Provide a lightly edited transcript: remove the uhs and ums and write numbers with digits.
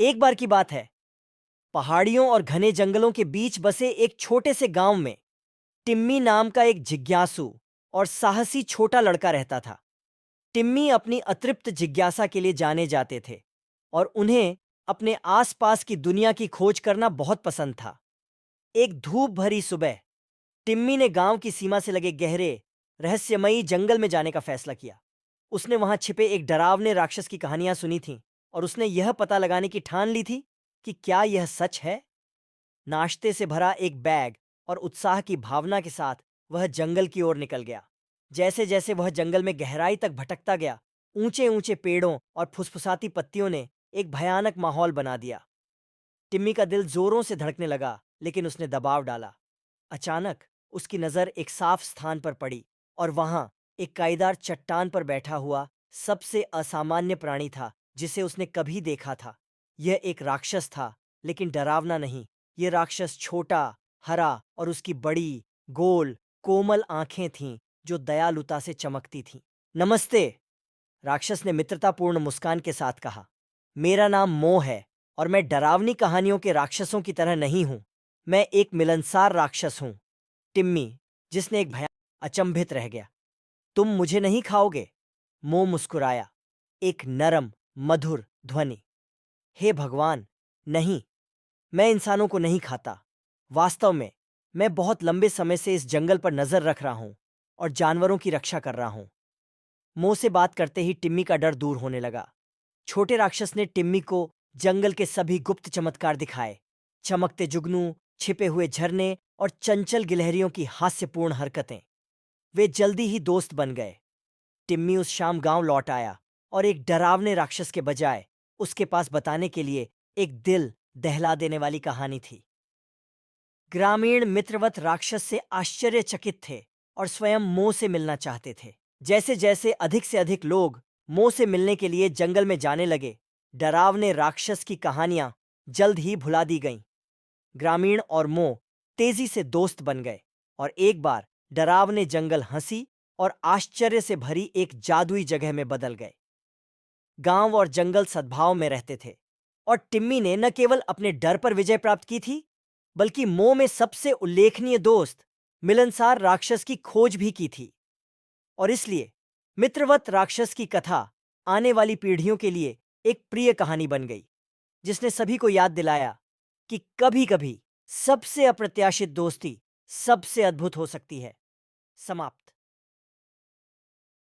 एक बार की बात है, पहाड़ियों और घने जंगलों के बीच बसे एक छोटे से गांव में टिम्मी नाम का एक जिज्ञासु और साहसी छोटा लड़का रहता था। टिम्मी अपनी अतृप्त जिज्ञासा के लिए जाने जाते थे और उन्हें अपने आसपास की दुनिया की खोज करना बहुत पसंद था। एक धूप भरी सुबह टिम्मी ने गांव की सीमा से लगे गहरे रहस्यमयी जंगल में जाने का फैसला किया। उसने वहां छिपे एक डरावने राक्षस की कहानियां सुनी थीं और उसने यह पता लगाने की ठान ली थी कि क्या यह सच है। नाश्ते से भरा एक बैग और उत्साह की भावना के साथ वह जंगल की ओर निकल गया। जैसे जैसे वह जंगल में गहराई तक भटकता गया, ऊंचे ऊंचे पेड़ों और फुसफुसाती पत्तियों ने एक भयानक माहौल बना दिया। टिम्मी का दिल जोरों से धड़कने लगा, लेकिन उसने दबाव डाला। अचानक उसकी नज़र एक साफ स्थान पर पड़ी और वहां एक काईदार चट्टान पर बैठा हुआ सबसे असामान्य प्राणी था जिसे उसने कभी देखा था। यह एक राक्षस था, लेकिन डरावना नहीं। यह राक्षस छोटा, हरा और उसकी बड़ी, गोल, कोमल आंखें थीं जो दयालुता से चमकती थीं। नमस्ते, राक्षस ने मित्रतापूर्ण मुस्कान के साथ कहा। मेरा नाम मो है और मैं डरावनी कहानियों के राक्षसों की तरह नहीं हूं। मैं एक मिलनसार राक्षस हूं। टिम्मी, जिसने एक भया अचंभित रह गया। तुम मुझे नहीं खाओगे? मो मुस्कुराया, एक नरम, मधुर ध्वनि। हे भगवान, नहीं, मैं इंसानों को नहीं खाता। वास्तव में मैं बहुत लंबे समय से इस जंगल पर नजर रख रहा हूं और जानवरों की रक्षा कर रहा हूं। मो से बात करते ही टिम्मी का डर दूर होने लगा। छोटे राक्षस ने टिम्मी को जंगल के सभी गुप्त चमत्कार दिखाए। चमकते जुगनू, छिपे हुए झरने और चंचल गिलहरियों की हास्यपूर्ण हरकतें। वे जल्दी ही दोस्त बन गए। टिम्मी उस शाम गांव लौट आया और एक डरावने राक्षस के बजाय उसके पास बताने के लिए एक दिल दहला देने वाली कहानी थी। ग्रामीण मित्रवत राक्षस से आश्चर्यचकित थे और स्वयं मो से मिलना चाहते थे। जैसे जैसे अधिक से अधिक लोग मो से मिलने के लिए जंगल में जाने लगे, डरावने राक्षस की कहानियां जल्द ही भुला दी गईं। ग्रामीण और मो तेजी से दोस्त बन गए और एक बार डरावने जंगल हंसी और आश्चर्य से भरी एक जादुई जगह में बदल गए। गांव और जंगल सद्भाव में रहते थे और टिम्मी ने न केवल अपने डर पर विजय प्राप्त की थी, बल्कि मो में सबसे उल्लेखनीय दोस्त मिलनसार राक्षस की खोज भी की थी। और इसलिए मित्रवत राक्षस की कथा आने वाली पीढ़ियों के लिए एक प्रिय कहानी बन गई, जिसने सभी को याद दिलाया कि कभी-कभी सबसे अप्रत्याशित दोस्ती सबसे अद्भुत हो सकती है। समाप्त।